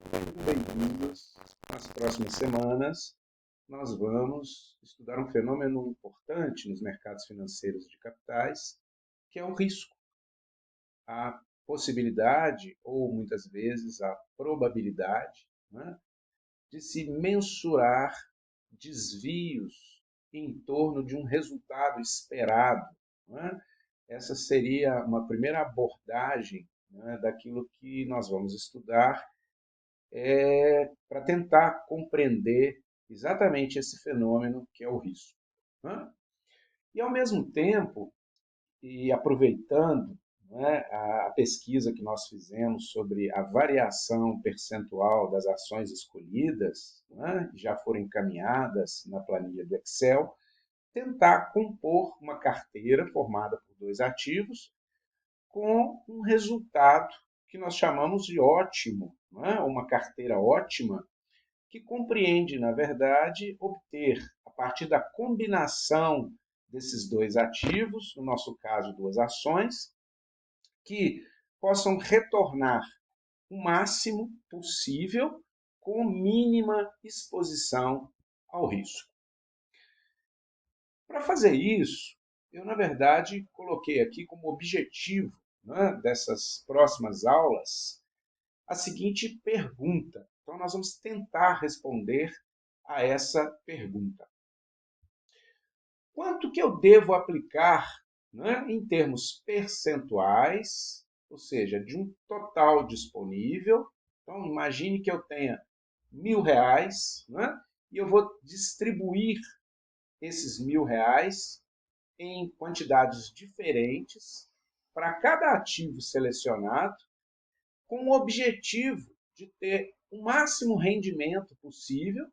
Sejam bem-vindos. Nas próximas semanas, nós vamos estudar um fenômeno importante nos mercados financeiros de capitais, que é o risco, a possibilidade, ou muitas vezes a probabilidade, né, de se mensurar desvios em torno de um resultado esperado. Né? Essa seria uma primeira abordagem, né, daquilo que nós vamos estudar para tentar compreender exatamente esse fenômeno que é o risco. Né? E, ao mesmo tempo, e aproveitando, né, a pesquisa que nós fizemos sobre a variação percentual das ações escolhidas, né, já foram encaminhadas na planilha do Excel, tentar compor uma carteira formada por dois ativos com um resultado que nós chamamos de ótimo, né, uma carteira ótima, que compreende, na verdade, obter, a partir da combinação desses dois ativos, no nosso caso, duas ações, que possam retornar o máximo possível com mínima exposição ao risco. Para fazer isso, eu, na verdade, coloquei aqui como objetivo, né, dessas próximas aulas a seguinte pergunta. Então, nós vamos tentar responder a essa pergunta. Quanto que eu devo aplicar, né, em termos percentuais, ou seja, de um total disponível? Então, imagine que eu tenha R$ 1.000, né, e eu vou distribuir esses R$ 1.000 em quantidades diferentes para cada ativo selecionado, com o objetivo de ter o máximo rendimento possível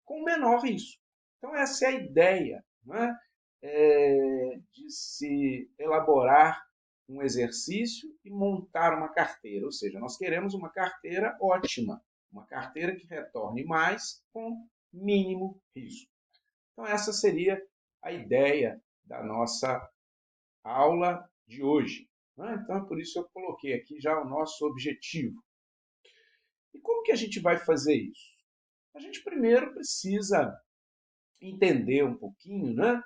com o menor risco. Então, essa é a ideia, né, de se elaborar um exercício e montar uma carteira. Ou seja, nós queremos uma carteira ótima, uma carteira que retorne mais com mínimo risco. Então, essa seria a ideia da nossa aula de hoje. Né? Então, por isso eu coloquei aqui já o nosso objetivo. E como que a gente vai fazer isso? A gente primeiro precisa entender um pouquinho, né,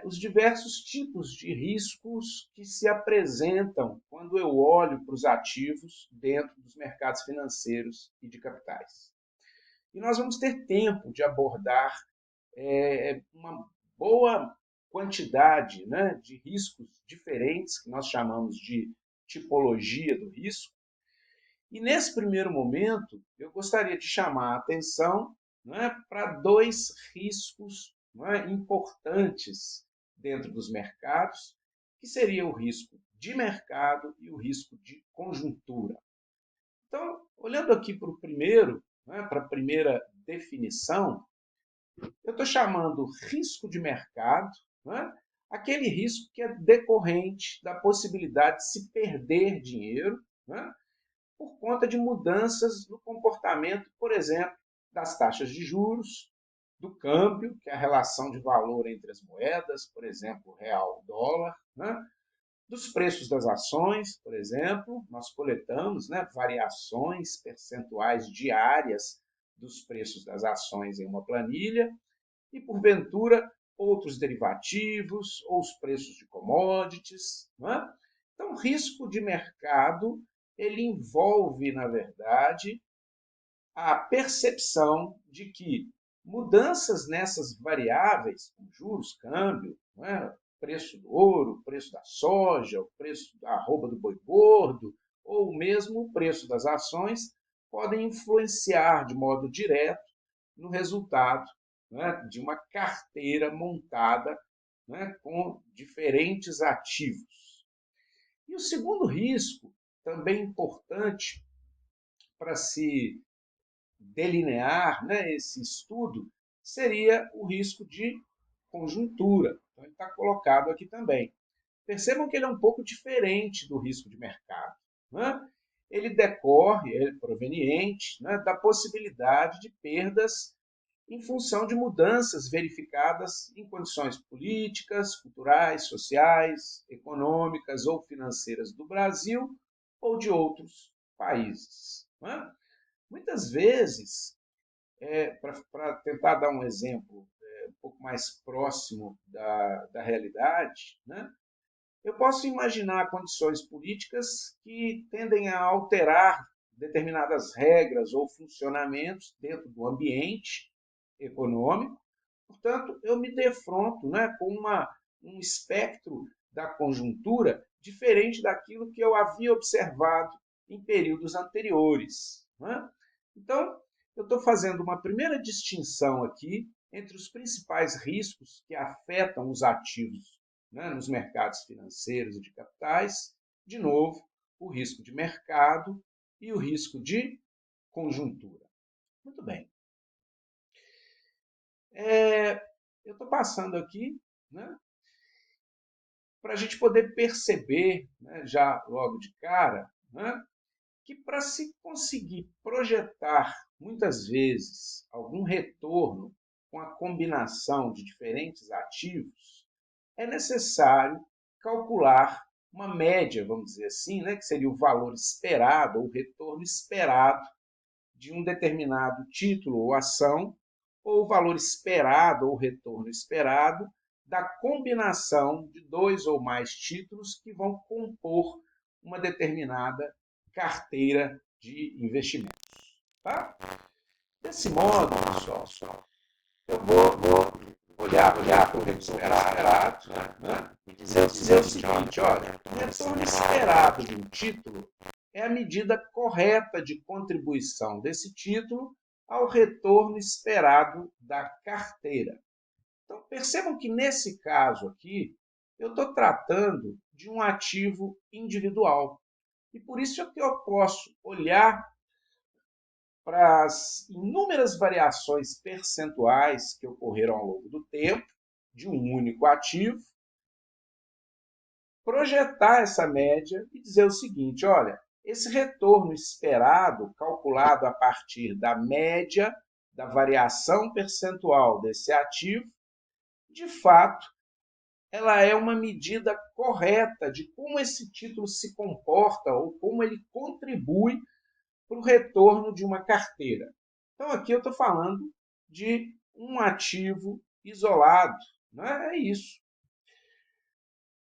os diversos tipos de riscos que se apresentam quando eu olho para os ativos dentro dos mercados financeiros e de capitais. E nós vamos ter tempo de abordar uma boa quantidade, né, de riscos diferentes, que nós chamamos de tipologia do risco. E nesse primeiro momento, eu gostaria de chamar a atenção, né, para dois riscos, né, importantes dentro dos mercados, que seria o risco de mercado e o risco de conjuntura. Então, olhando aqui para o primeiro, né, para a primeira definição, eu estou chamando risco de mercado, né, aquele risco que é decorrente da possibilidade de se perder dinheiro, né, por conta de mudanças no comportamento, por exemplo, das taxas de juros, do câmbio, que é a relação de valor entre as moedas, por exemplo, real, dólar, né? Dos preços das ações, por exemplo, nós coletamos, né, variações percentuais diárias dos preços das ações em uma planilha, e, porventura, outros derivativos ou os preços de commodities. Né? Então, risco de mercado ele envolve, na verdade, a percepção de que mudanças nessas variáveis, como juros, câmbio, né, preço do ouro, preço da soja, o preço da arroba do boi gordo, ou mesmo o preço das ações, podem influenciar de modo direto no resultado, né, de uma carteira montada, né, com diferentes ativos. E o segundo risco, também importante para se delinear, né, esse estudo, seria o risco de conjuntura. Então, ele está colocado aqui também. Percebam que ele é um pouco diferente do risco de mercado. Né? Ele decorre, ele é proveniente, né, da possibilidade de perdas em função de mudanças verificadas em condições políticas, culturais, sociais, econômicas ou financeiras do Brasil ou de outros países. Né? Muitas vezes, para tentar dar um exemplo um pouco mais próximo da realidade, né? Eu posso imaginar condições políticas que tendem a alterar determinadas regras ou funcionamentos dentro do ambiente econômico. Portanto, eu me defronto, né, com um espectro da conjuntura diferente daquilo que eu havia observado em períodos anteriores. Né? Então, eu estou fazendo uma primeira distinção aqui entre os principais riscos que afetam os ativos, né, nos mercados financeiros e de capitais. De novo, o risco de mercado e o risco de conjuntura. Muito bem. Eu estou passando aqui, né, para a gente poder perceber, né, já logo de cara, né, que para se conseguir projetar, muitas vezes, algum retorno com a combinação de diferentes ativos, é necessário calcular uma média, vamos dizer assim, né, que seria o valor esperado, ou o retorno esperado de um determinado título ou ação, ou o valor esperado ou retorno esperado da combinação de dois ou mais títulos que vão compor uma determinada carteira de investimentos. Tá? Desse modo, pessoal, eu vou olhar para o retorno esperado, né? E dizer o seguinte, olha, o retorno esperado de um título é a medida correta de contribuição desse título ao retorno esperado da carteira. Então, percebam que nesse caso aqui, eu estou tratando de um ativo individual. E por isso é que eu posso olhar para as inúmeras variações percentuais que ocorreram ao longo do tempo de um único ativo, projetar essa média e dizer o seguinte, olha, esse retorno esperado, calculado a partir da média da variação percentual desse ativo, de fato, ela é uma medida correta de como esse título se comporta ou como ele contribui para o retorno de uma carteira. Então, aqui eu estou falando de um ativo isolado. Né? É isso.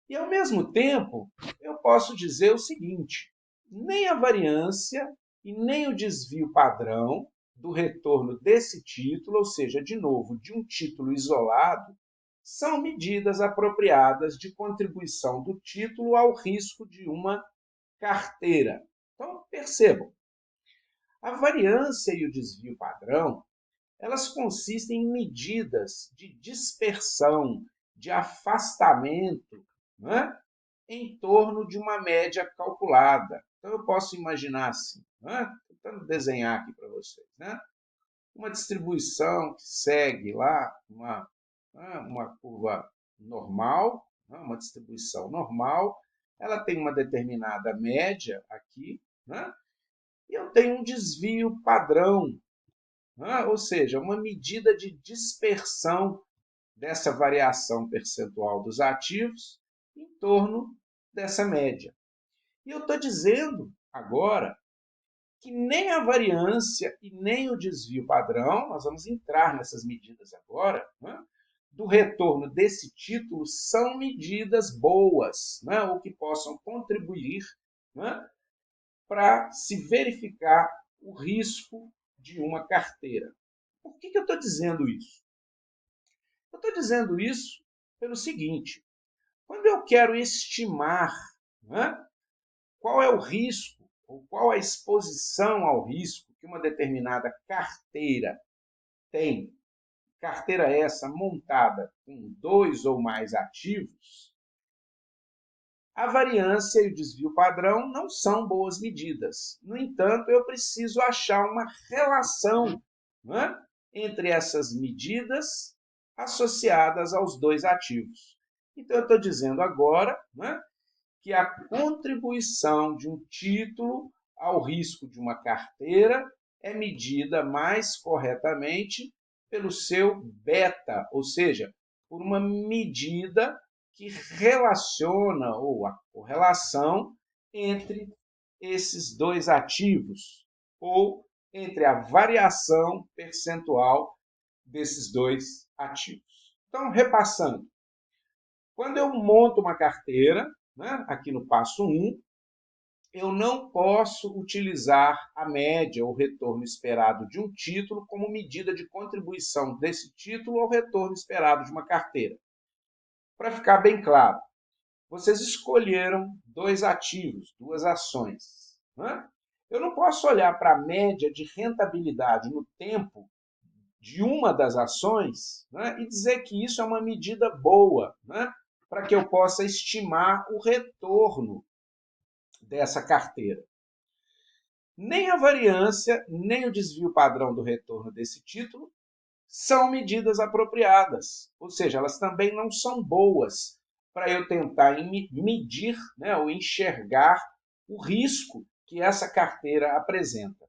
E, ao mesmo tempo, eu posso dizer o seguinte, nem a variância e nem o desvio padrão do retorno desse título, ou seja, de novo, de um título isolado, são medidas apropriadas de contribuição do título ao risco de uma carteira. Então, percebam, a variância e o desvio padrão, elas consistem em medidas de dispersão, de afastamento, né, em torno de uma média calculada. Então, eu posso imaginar assim, né, tentando desenhar aqui para vocês, né, uma distribuição que segue lá uma curva normal, né, uma distribuição normal, ela tem uma determinada média aqui, né, e eu tenho um desvio padrão, né, ou seja, uma medida de dispersão dessa variação percentual dos ativos em torno dessa média. E eu estou dizendo agora que nem a variância e nem o desvio padrão, nós vamos entrar nessas medidas agora, né, do retorno desse título são medidas boas, né, ou que possam contribuir, né, para se verificar o risco de uma carteira. Por que eu estou dizendo isso? Eu estou dizendo isso pelo seguinte, quando eu quero estimar, né, qual é o risco ou qual a exposição ao risco que uma determinada carteira tem, carteira essa montada com dois ou mais ativos, a variância e o desvio padrão não são boas medidas. No entanto, eu preciso achar uma relação, né, entre essas medidas associadas aos dois ativos. Então, eu estou dizendo agora, né, que a contribuição de um título ao risco de uma carteira é medida mais corretamente pelo seu beta, ou seja, por uma medida que relaciona ou a correlação entre esses dois ativos ou entre a variação percentual desses dois ativos. Então, repassando, quando eu monto uma carteira, né, aqui no passo 1, eu não posso utilizar a média ou retorno esperado de um título como medida de contribuição desse título ao retorno esperado de uma carteira. Para ficar bem claro, vocês escolheram dois ativos, duas ações, né? Eu não posso olhar para a média de rentabilidade no tempo de uma das ações, né, e dizer que isso é uma medida boa, né, para que eu possa estimar o retorno dessa carteira. Nem a variância, nem o desvio padrão do retorno desse título são medidas apropriadas, ou seja, elas também não são boas para eu tentar medir, né, ou enxergar o risco que essa carteira apresenta.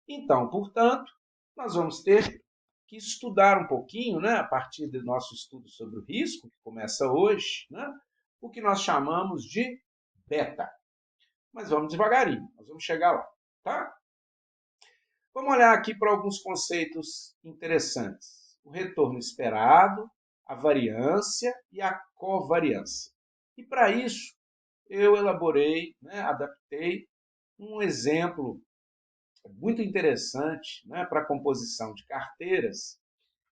Então, portanto, nós vamos ter que estudar um pouquinho, né, a partir do nosso estudo sobre o risco, que começa hoje, né, o que nós chamamos de beta. Mas vamos devagarinho, nós vamos chegar lá, tá? Vamos olhar aqui para alguns conceitos interessantes. O retorno esperado, a variância e a covariância. E para isso, eu elaborei, né, adaptei um exemplo muito interessante, né, para a composição de carteiras.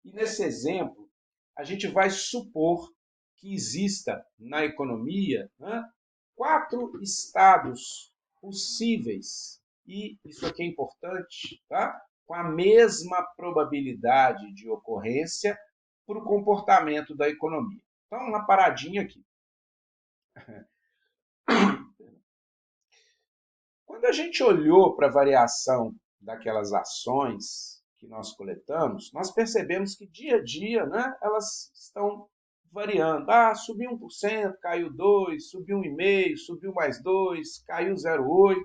E nesse exemplo, a gente vai supor que exista na economia, né, 4 estados possíveis, e isso aqui é importante, tá? Com a mesma probabilidade de ocorrência para o comportamento da economia. Então, uma paradinha aqui. Quando a gente olhou para a variação daquelas ações que nós coletamos, nós percebemos que dia a dia, né, elas estão variando. Ah, subiu 1%, caiu 2%, subiu 1,5%, subiu mais 2%, caiu 0,8%.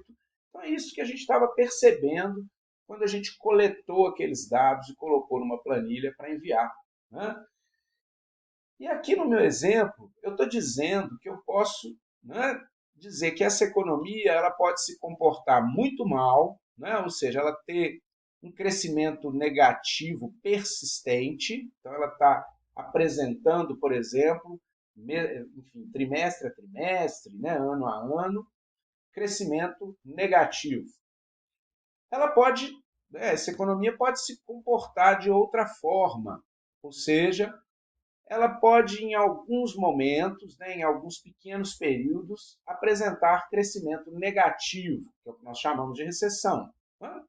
Então é isso que a gente estava percebendo quando a gente coletou aqueles dados e colocou numa planilha para enviar, né? E aqui no meu exemplo, eu estou dizendo que eu posso, né, dizer que essa economia ela pode se comportar muito mal, né, ou seja, ela ter um crescimento negativo persistente, então ela está apresentando, por exemplo, enfim, trimestre a trimestre, né, ano a ano, crescimento negativo. Ela pode, essa economia pode se comportar de outra forma, ou seja, ela pode, em alguns momentos, né, em alguns pequenos períodos, apresentar crescimento negativo, que é o que nós chamamos de recessão. Né?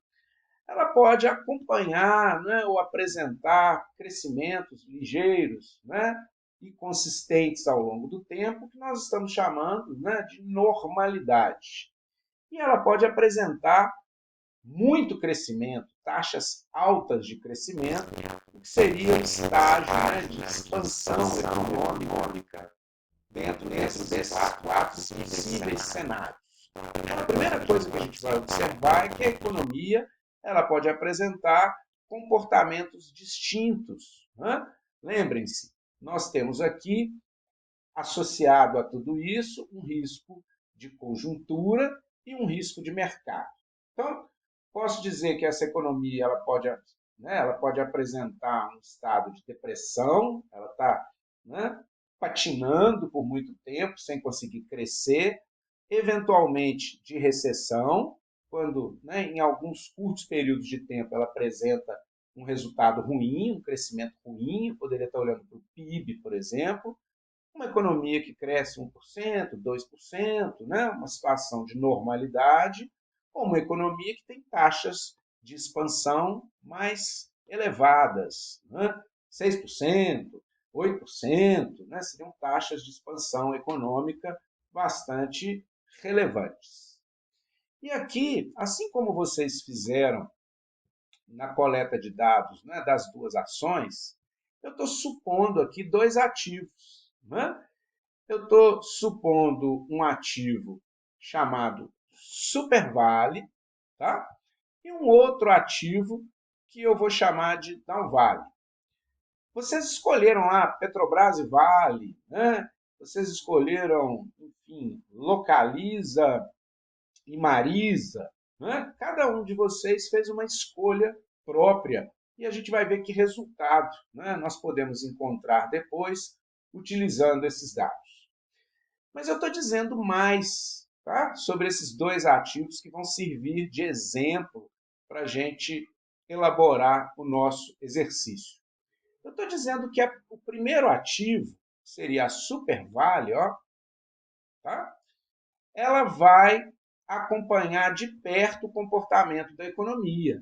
Ela pode acompanhar, né, ou apresentar crescimentos ligeiros, né, e consistentes ao longo do tempo, que nós estamos chamando, né, de normalidade. E ela pode apresentar muito crescimento, taxas altas de crescimento, o que seria um estágio, né, de expansão econômica dentro desses quatro possíveis cenários. Então, a primeira coisa que a gente vai observar é que a economia ela pode apresentar comportamentos distintos. Né? Lembrem-se, nós temos aqui, associado a tudo isso, um risco de conjuntura e um risco de mercado. Então, posso dizer que essa economia ela pode apresentar um estado de depressão, ela está, né, patinando por muito tempo sem conseguir crescer, eventualmente de recessão, quando, né, em alguns curtos períodos de tempo ela apresenta um resultado ruim, um crescimento ruim, eu poderia estar olhando para o PIB, por exemplo, uma economia que cresce 1%, 2%, né, uma situação de normalidade, ou uma economia que tem taxas de expansão mais elevadas, né, 6%, 8%, né, seriam taxas de expansão econômica bastante relevantes. E aqui, assim como vocês fizeram na coleta de dados, né, das duas ações, eu estou supondo aqui dois ativos. Né? Eu estou supondo um ativo chamado SuperVale, tá? E um outro ativo que eu vou chamar de NowVale. Vocês escolheram lá Petrobras e Vale, né? Vocês escolheram, enfim, Localiza e Marisa, né? Cada um de vocês fez uma escolha própria e a gente vai ver que resultado, né, nós podemos encontrar depois utilizando esses dados. Mas eu estou dizendo mais, tá, sobre esses dois ativos que vão servir de exemplo para a gente elaborar o nosso exercício. Eu estou dizendo que o primeiro ativo, que seria a SuperVale, ó, tá? Ela vai acompanhar de perto o comportamento da economia.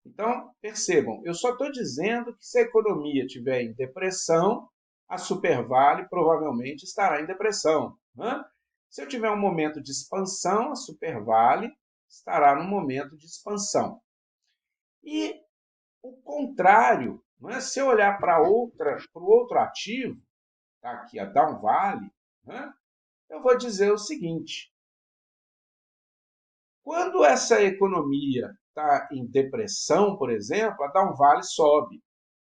Então, percebam, eu só estou dizendo que se a economia estiver em depressão, a SuperVale provavelmente estará em depressão, né? Se eu tiver um momento de expansão, a SuperVale estará num momento de expansão. E o contrário, não é? Se eu olhar para o outro ativo, tá aqui a DownVale, né? Eu vou dizer o seguinte: quando essa economia está em depressão, por exemplo, a DownVale sobe.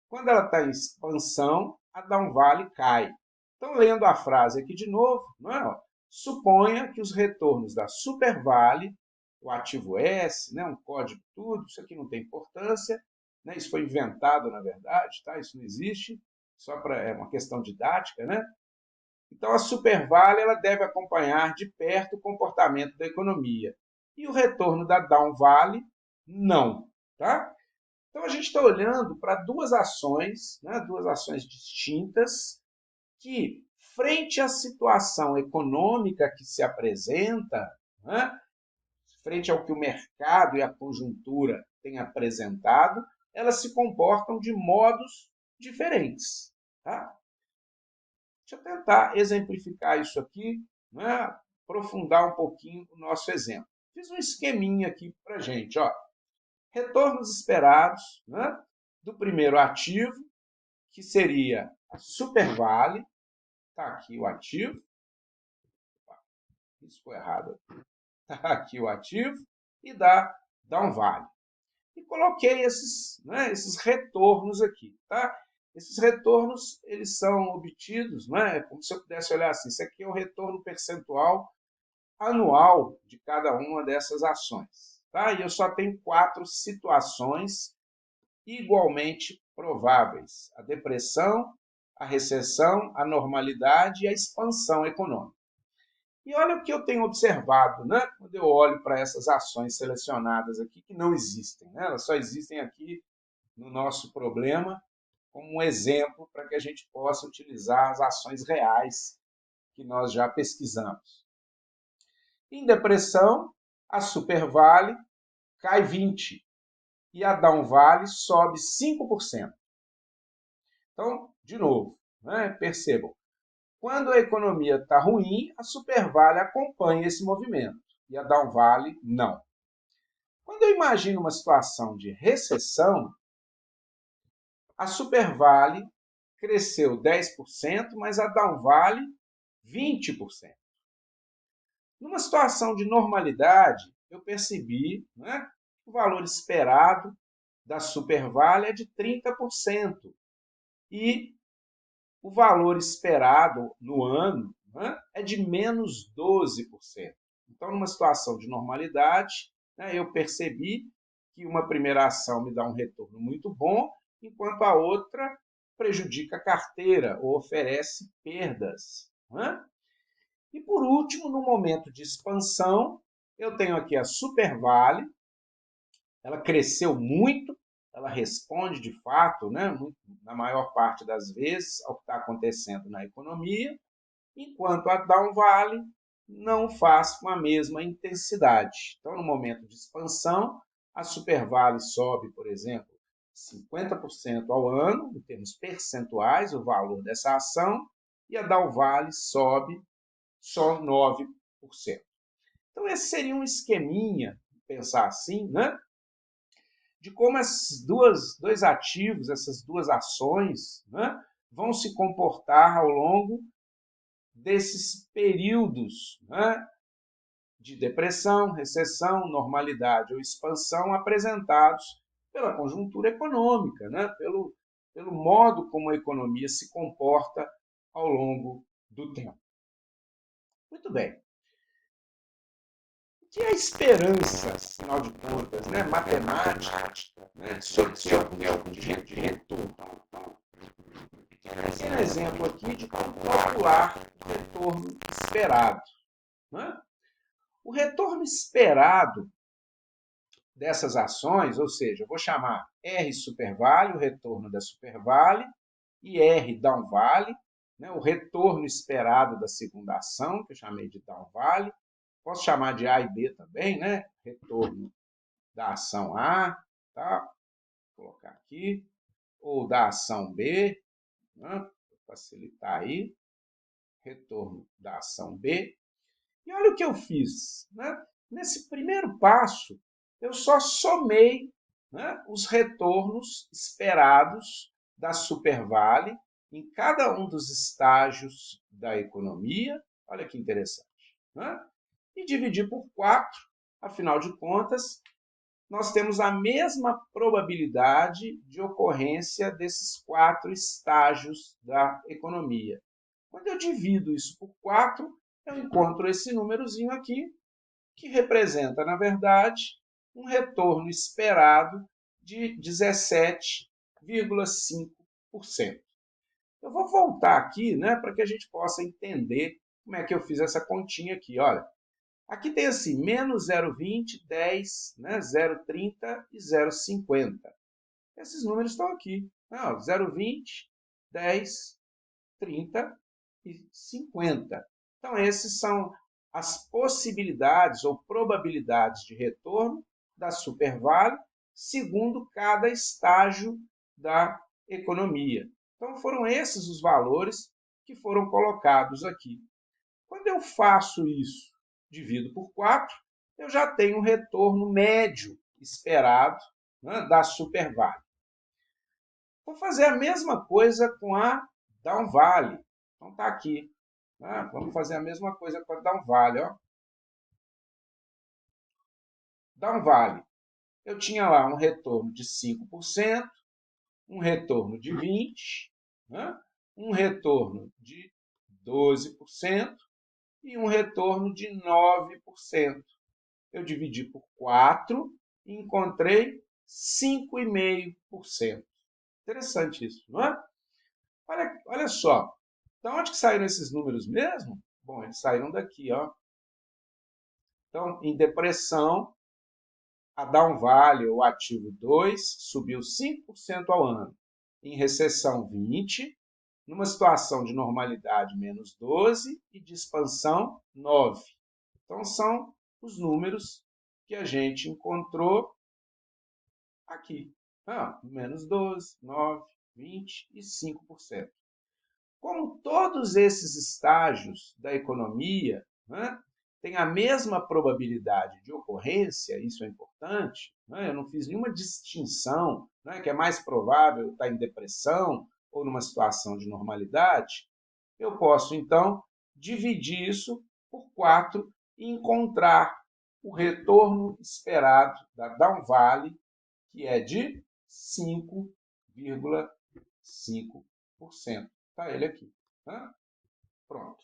Quando ela está em expansão, a DownVale cai. Então, lendo a frase aqui de novo, não é? Suponha que os retornos da SuperVale, o ativo S, né, um código tudo, isso aqui não tem importância, né, isso foi inventado, na verdade, tá? Isso não existe, só para é uma questão didática, né? Então, a SuperVale ela deve acompanhar de perto o comportamento da economia. E o retorno da DownVale, não. Tá? Então, a gente está olhando para duas ações, né, duas ações distintas, que, frente à situação econômica que se apresenta, né, frente ao que o mercado e a conjuntura têm apresentado, elas se comportam de modos diferentes. Tá? Deixa eu tentar exemplificar isso aqui, né? Aprofundar um pouquinho o nosso exemplo. Fiz um esqueminha aqui para a gente. Ó. Retornos esperados, né, do primeiro ativo, que seria a SuperVale. Está aqui o ativo. Isso foi errado. Está aqui o ativo. E da DownVale. E coloquei esses retornos aqui. Tá? Esses retornos eles são obtidos, né? Como se eu pudesse olhar assim, isso aqui é o retorno percentual anual de cada uma dessas ações. Tá? E eu só tenho 4 situações igualmente prováveis: a depressão, a recessão, a normalidade e a expansão econômica. E olha o que eu tenho observado, né? Quando eu olho para essas ações selecionadas aqui, que não existem, né? Elas só existem aqui no nosso problema como um exemplo para que a gente possa utilizar as ações reais que nós já pesquisamos. Em depressão, a SuperVale cai 20% e a DownVale sobe 5%. Então, de novo, né, percebam, quando a economia está ruim, a SuperVale acompanha esse movimento e a DownVale não. Quando eu imagino uma situação de recessão, a SuperVale cresceu 10%, mas a DownVale 20%. Numa situação de normalidade, eu percebi, né, que o valor esperado da SuperVale é de 30% e o valor esperado no ano, né, é de menos 12%. Então, numa situação de normalidade, né, eu percebi que uma primeira ação me dá um retorno muito bom, enquanto a outra prejudica a carteira ou oferece perdas. Né? E por último, no momento de expansão, eu tenho aqui a SuperVale, ela cresceu muito, ela responde de fato, né, na maior parte das vezes, ao que está acontecendo na economia, enquanto a DownVale não faz com a mesma intensidade. Então, no momento de expansão, a SuperVale sobe, por exemplo, 50% ao ano, em termos percentuais, o valor dessa ação, e a DownVale sobe só 9%. Então, esse seria um esqueminha, pensar assim, né? De como esses dois ativos, essas duas ações, né, vão se comportar ao longo desses períodos, né, de depressão, recessão, normalidade ou expansão apresentados pela conjuntura econômica, né, pelo modo como a economia se comporta ao longo do tempo. Muito bem. que é a esperança, afinal de contas, né, matemática, né, sobre algum tipo de retorno? Tem um exemplo aqui de como calcular o retorno esperado. Né? O retorno esperado dessas ações, ou seja, eu vou chamar R supervale, o retorno da supervale, e R downvale, né, o retorno esperado da segunda ação, que eu chamei de downvale. Posso chamar de A e B também, né? Retorno da ação A, tá? Vou colocar aqui. Ou da ação B, né? Para facilitar aí. Retorno da ação B. E olha o que eu fiz, né? Nesse primeiro passo, eu só somei, né, os retornos esperados da Supervale em cada um dos estágios da economia. Olha que interessante. Né? E dividir por 4, afinal de contas, nós temos a mesma probabilidade de ocorrência desses 4 estágios da economia. Quando eu divido isso por 4, eu encontro esse númerozinho aqui, que representa, na verdade, um retorno esperado de 17,5%. Eu vou voltar aqui, né, para que a gente possa entender como é que eu fiz essa continha aqui. Olha, aqui tem assim, menos 0,20, 10, né, 0,30 e 0,50. Esses números estão aqui. 0,20, 10, 30 e 50. Então, esses são as possibilidades ou probabilidades de retorno da Supervale, segundo cada estágio da economia. Então, foram esses os valores que foram colocados aqui. Quando eu faço isso, divido por 4, eu já tenho o retorno médio esperado, né, da Supervale. Vou fazer a mesma coisa com a Downvale. Então está aqui. Né? Vamos fazer a mesma coisa com a Downvale. Downvale. Eu tinha lá um retorno de 5%, um retorno de 20%, né? Um retorno de 12% e um retorno de 9%. Eu dividi por 4 e encontrei 5,5%. Interessante isso, não é? Olha só. Então, onde que saíram esses números mesmo? Bom, eles saíram daqui, ó. Então, em depressão, a Downvale, o ativo 2, subiu 5% ao ano. Em recessão, 20%. Numa situação de normalidade, menos 12%. E de expansão, 9%. Então, são os números que a gente encontrou aqui. Menos 12%, 9%, 20% e 5%. Como todos esses estágios da economia, né, têm a mesma probabilidade de ocorrência, isso é importante, né, eu não fiz nenhuma distinção, né, que é mais provável estar em depressão ou numa situação de normalidade, eu posso, então, dividir isso por 4 e encontrar o retorno esperado da Downvale, que é de 5,5%. Está ele aqui. Né? Pronto.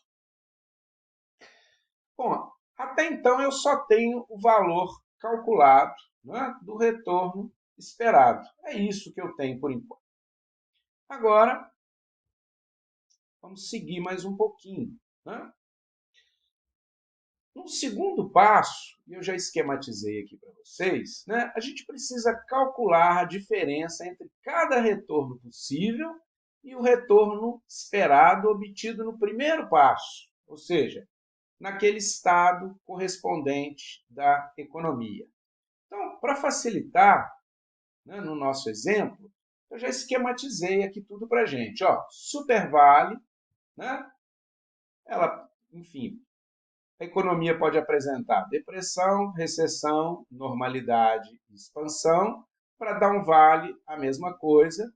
Bom, até então eu só tenho o valor calculado, né, do retorno esperado. É isso que eu tenho por enquanto. Agora, vamos seguir mais um pouquinho. Né? Um segundo passo, e eu já esquematizei aqui para vocês, né, a gente precisa calcular a diferença entre cada retorno possível e o retorno esperado obtido no primeiro passo, ou seja, naquele estado correspondente da economia. Então, para facilitar, né, no nosso exemplo, eu já esquematizei aqui tudo para a gente. Supervale, né, ela, enfim, a economia pode apresentar depressão, recessão, normalidade e expansão. Para Downvale, a mesma coisa.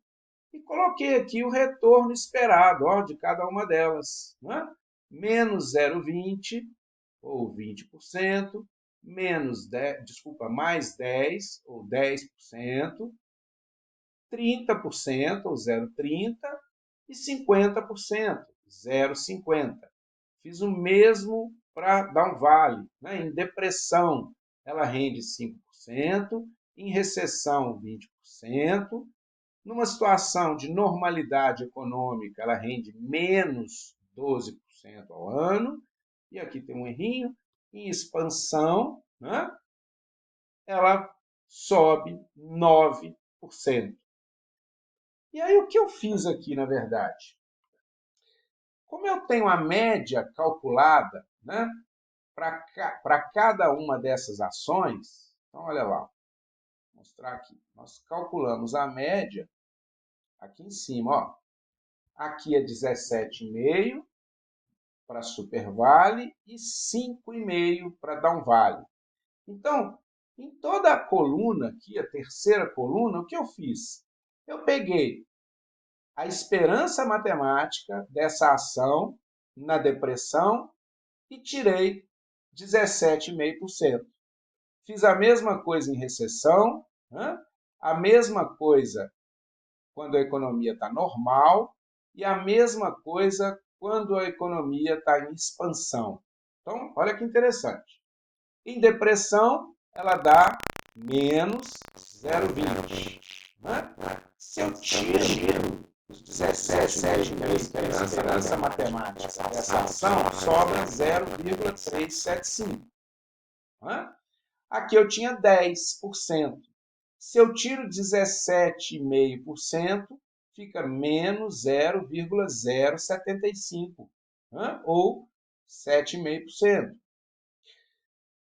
E coloquei aqui o retorno esperado de cada uma delas. Né? Menos 0,20 ou 20%, mais 10 ou 10%, 30% ou 0,30% e 50%, 0,50%. Fiz o mesmo para dar um vale. Né? Em depressão, ela rende 5%, em recessão, 20%. Numa situação de normalidade econômica, ela rende menos 12% ao ano. E aqui tem um errinho. Em expansão, né? Ela sobe 9%. E aí, o que eu fiz aqui, na verdade? Como eu tenho a média calculada, né, para cada uma dessas ações, então olha lá, vou mostrar aqui. Nós calculamos a média aqui em cima, ó. Aqui é 17,5 para Super Vale e 5,5 para Down Vale. Então, em toda a coluna aqui, a terceira coluna, o que eu fiz? Eu peguei a esperança matemática dessa ação na depressão e tirei 17,5%. Fiz a mesma coisa em recessão, né? A mesma coisa quando a economia está normal e a mesma coisa quando a economia está em expansão. Então, olha que interessante. Em depressão, ela dá menos 0,20. Né? Se eu tiro os 17,5 que é a esperança matemática dessa ação, sobra 0,375. Né? Aqui eu tinha 10%. Se eu tiro 17,5%, fica menos 0,075, né? Ou 7,5%.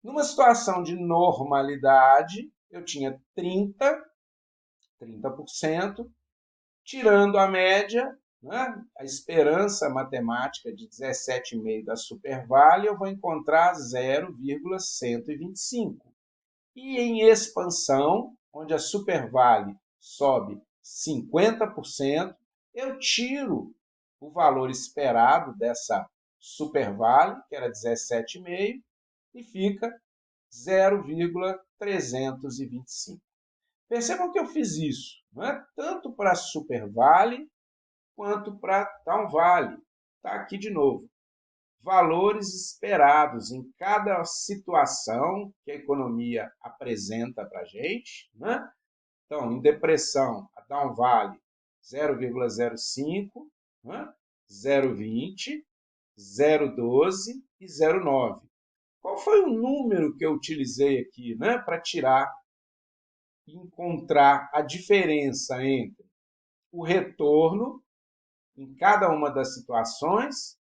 Numa situação de normalidade, eu tinha 30%, tirando a média, né? A esperança matemática de 17,5 da Super Vale, eu vou encontrar 0,125. E em expansão, onde a Super Vale sobe 50%, eu tiro o valor esperado dessa Super Vale, que era 17,5, e fica 0,325. Percebam que eu fiz isso, não é? Tanto para Super Vale quanto para Down Vale. Está aqui de novo. Valores esperados em cada situação que a economia apresenta para a gente. Né? Então, em depressão, a Down Vale 0,05, né? 0,20, 0,12 e 0,9. Qual foi o número que eu utilizei aqui, né, para tirar e encontrar a diferença entre o retorno em cada uma das situações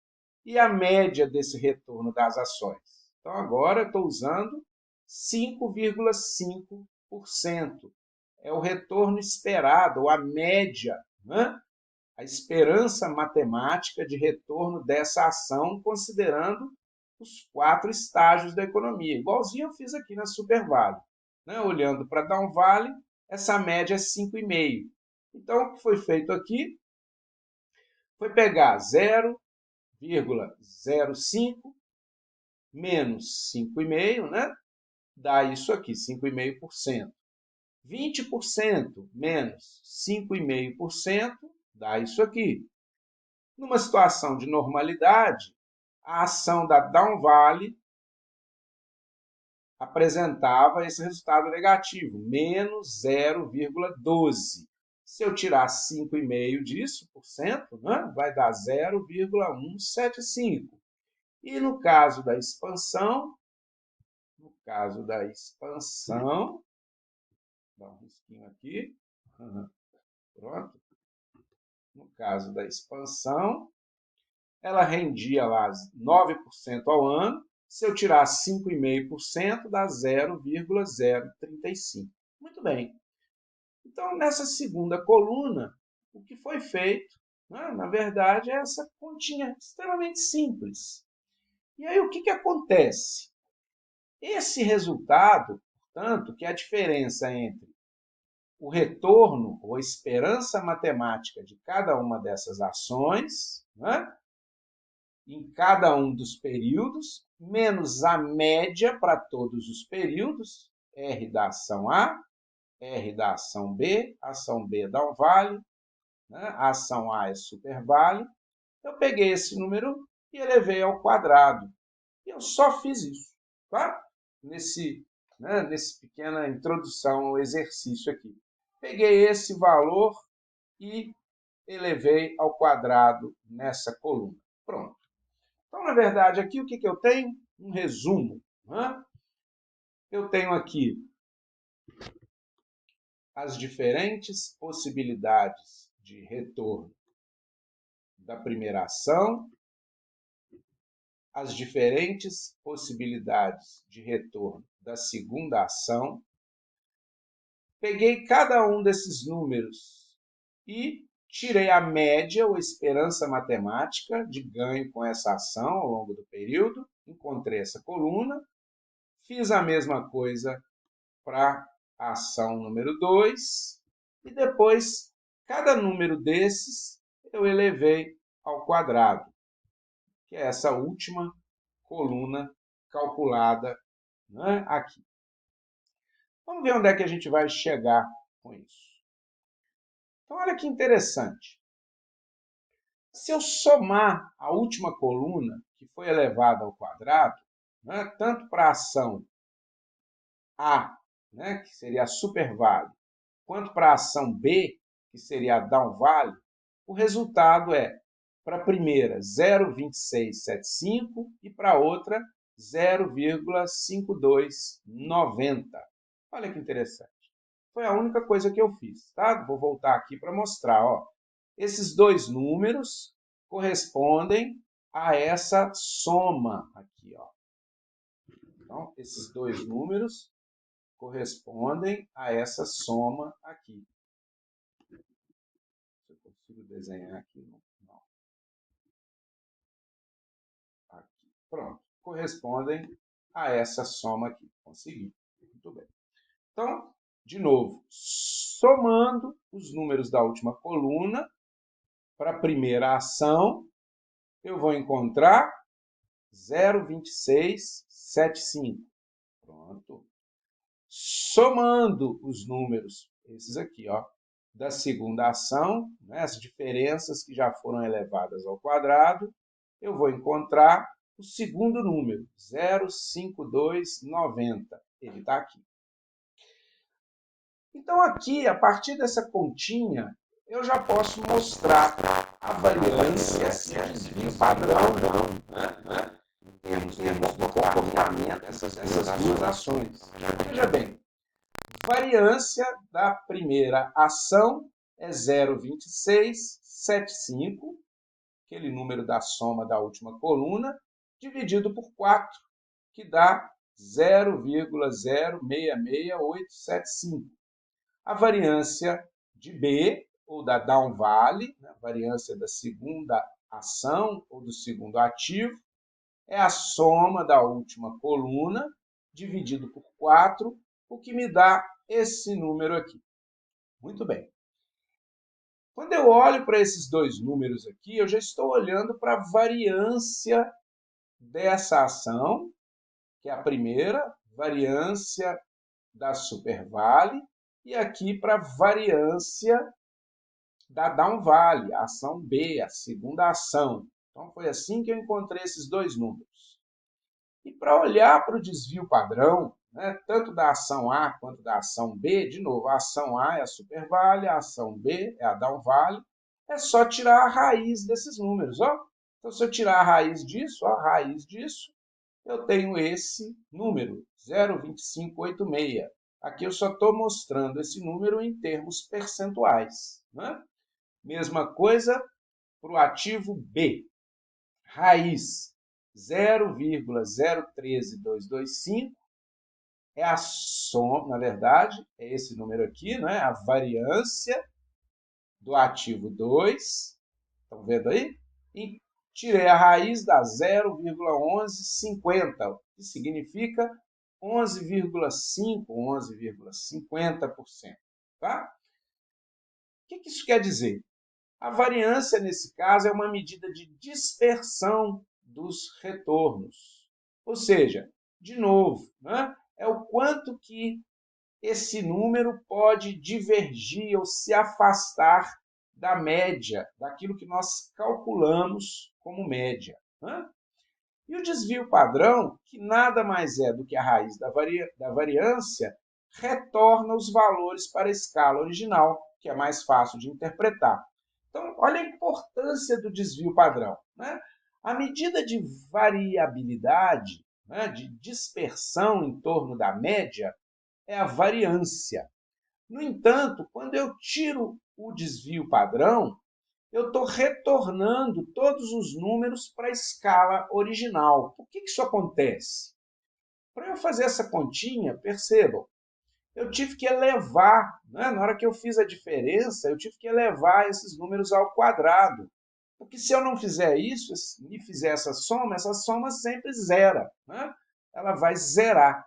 e a média desse retorno das ações? Então, agora eu estou usando 5,5%. É o retorno esperado, ou a média, né? A esperança matemática de retorno dessa ação, considerando os 4 estágios da economia. Igualzinho eu fiz aqui na Super Vale. Né? Olhando para Down Vale, essa média é 5,5. Então, o que foi feito aqui foi pegar 0,05 menos 5,5, né? Dá isso aqui, 5,5%. 20% menos 5,5% dá isso aqui. Numa situação de normalidade, a ação da Down Vale apresentava esse resultado negativo, menos 0,12. Se eu tirar 5,5% disso, né, vai dar 0,175. E no caso da expansão, dá um risquinho aqui, pronto. No caso da expansão, ela rendia lá 9% ao ano. Se eu tirar 5,5%, dá 0,035. Muito bem. Então, nessa segunda coluna, o que foi feito, né, na verdade, é essa continha extremamente simples. E aí, o que acontece? Esse resultado, portanto, que é a diferença entre o retorno ou a esperança matemática de cada uma dessas ações, né, em cada um dos períodos, menos a média para todos os períodos, R da ação A, R da ação B, ação B dá um vale, né? A ação A é super vale. Eu peguei esse número e elevei ao quadrado. E eu só fiz isso, tá? Nesse pequena introdução ao exercício aqui. Peguei esse valor e elevei ao quadrado nessa coluna. Pronto. Então, na verdade, aqui o que eu tenho? Um resumo. Né? Eu tenho aqui as diferentes possibilidades de retorno da primeira ação, as diferentes possibilidades de retorno da segunda ação. Peguei cada um desses números e tirei a média ou esperança matemática de ganho com essa ação ao longo do período, encontrei essa coluna, fiz a mesma coisa para a ação número 2 e depois cada número desses eu elevei ao quadrado, que é essa última coluna calculada, né, aqui. Vamos ver onde é que a gente vai chegar com isso. Então, olha que interessante. Se eu somar a última coluna, que foi elevada ao quadrado, né, tanto para a ação A, né, que seria a supervale, quanto para a ação B, que seria a downvale, o resultado é, para a primeira, 0,2675 e para a outra, 0,5290. Olha que interessante. Foi a única coisa que eu fiz, tá? Vou voltar aqui para mostrar, ó. Esses dois números correspondem a essa soma aqui, ó. Então, esses dois números correspondem a essa soma aqui. Se eu consigo desenhar aqui, não. Aqui. Pronto. Correspondem a essa soma aqui. Consegui. Muito bem. Então, de novo, somando os números da última coluna, para a primeira ação, eu vou encontrar 0,2675. Pronto. Somando os números, esses aqui, ó, da segunda ação, né, as diferenças que já foram elevadas ao quadrado, eu vou encontrar o segundo número, 0,5290. Ele está aqui. Então, aqui, a partir dessa continha, eu já posso mostrar a variância e o desvio padrão, né, em termos do comportamento dessas duas ações. Veja bem, variância da primeira ação é 0,2675, aquele número da soma da última coluna, dividido por 4, que dá 0,066875. A variância de B, ou da downvale, a variância da segunda ação ou do segundo ativo, é a soma da última coluna, dividido por 4, o que me dá esse número aqui. Muito bem. Quando eu olho para esses dois números aqui, eu já estou olhando para a variância dessa ação, que é a primeira, variância da supervale, e aqui para a variância da downvale, a ação B, a segunda ação. Então, foi assim que eu encontrei esses dois números. E para olhar para o desvio padrão, né, tanto da ação A quanto da ação B, de novo, a ação A é a supervale, a ação B é a downvale, é só tirar a raiz desses números. Ó. Então, se eu tirar a raiz disso, ó, a raiz disso, eu tenho esse número, 0,2586. Aqui eu só estou mostrando esse número em termos percentuais. Né? Mesma coisa para o ativo B. Raiz 0,013225 é a soma, na verdade, é esse número aqui, né? A variância do ativo 2. Estão vendo aí? E tirei a raiz da 0,1150, que significa 11,5%, 11,50%. Tá? O que isso quer dizer? A variância, nesse caso, é uma medida de dispersão dos retornos. Ou seja, de novo, né, é o quanto que esse número pode divergir ou se afastar da média, daquilo que nós calculamos como média. Né? E o desvio padrão, que nada mais é do que a raiz da variância, retorna os valores para a escala original, que é mais fácil de interpretar. Então, olha a importância do desvio padrão, né? A medida de variabilidade, né, de dispersão em torno da média, é a variância. No entanto, quando eu tiro o desvio padrão, eu estou retornando todos os números para a escala original. Por que isso acontece? Para eu fazer essa continha, percebam, eu tive que elevar, né? Na hora que eu fiz a diferença, eu tive que elevar esses números ao quadrado. Porque se eu não fizer isso, e fizer essa soma sempre zera, né? Ela vai zerar.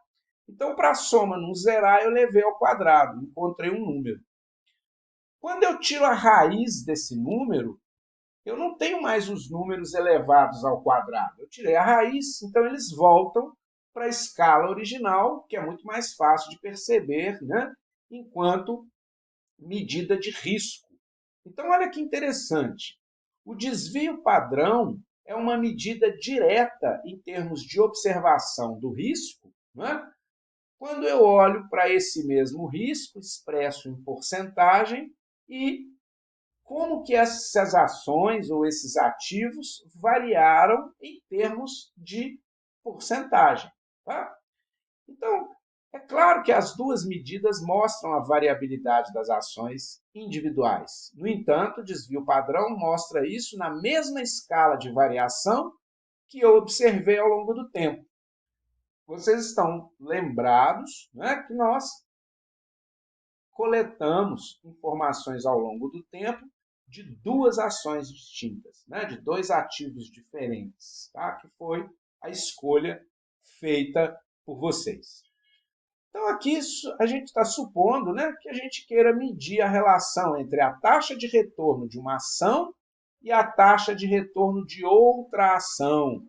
Então, para a soma não zerar, eu levei ao quadrado, encontrei um número. Quando eu tiro a raiz desse número, eu não tenho mais os números elevados ao quadrado. Eu tirei a raiz, então eles voltam para a escala original, que é muito mais fácil de perceber, né? Enquanto medida de risco. Então, olha que interessante. O desvio padrão é uma medida direta em termos de observação do risco, né? Quando eu olho para esse mesmo risco, expresso em porcentagem, e como que essas ações ou esses ativos variaram em termos de porcentagem. Tá? Então, é claro que as duas medidas mostram a variabilidade das ações individuais. No entanto, o desvio padrão mostra isso na mesma escala de variação que eu observei ao longo do tempo. Vocês estão lembrados, né, que nós coletamos informações ao longo do tempo de duas ações distintas, né, de dois ativos diferentes, tá? Que foi a escolha feita por vocês. Então, aqui a gente está supondo, né, que a gente queira medir a relação entre a taxa de retorno de uma ação e a taxa de retorno de outra ação,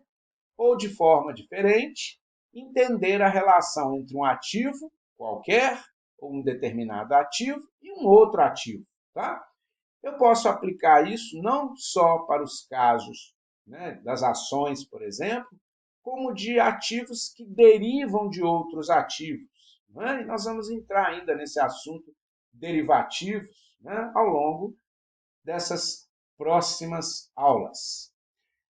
ou de forma diferente, entender a relação entre um ativo qualquer, ou um determinado ativo, e um outro ativo. Tá? Eu posso aplicar isso não só para os casos, né, das ações, por exemplo, como de ativos que derivam de outros ativos. Né? E nós vamos entrar ainda nesse assunto derivativos, né, ao longo dessas próximas aulas.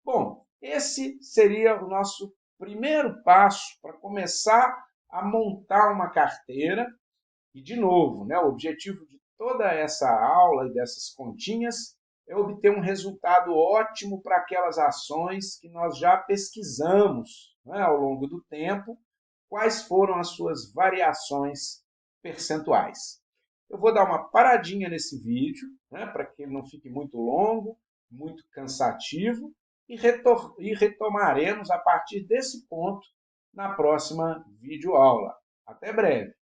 Bom, esse seria o nosso primeiro passo para começar a montar uma carteira. E, de novo, né, o objetivo de toda essa aula e dessas continhas é obter um resultado ótimo para aquelas ações que nós já pesquisamos, né, ao longo do tempo, quais foram as suas variações percentuais. Eu vou dar uma paradinha nesse vídeo, né, para que ele não fique muito longo, muito cansativo, e retomaremos a partir desse ponto na próxima videoaula. Até breve!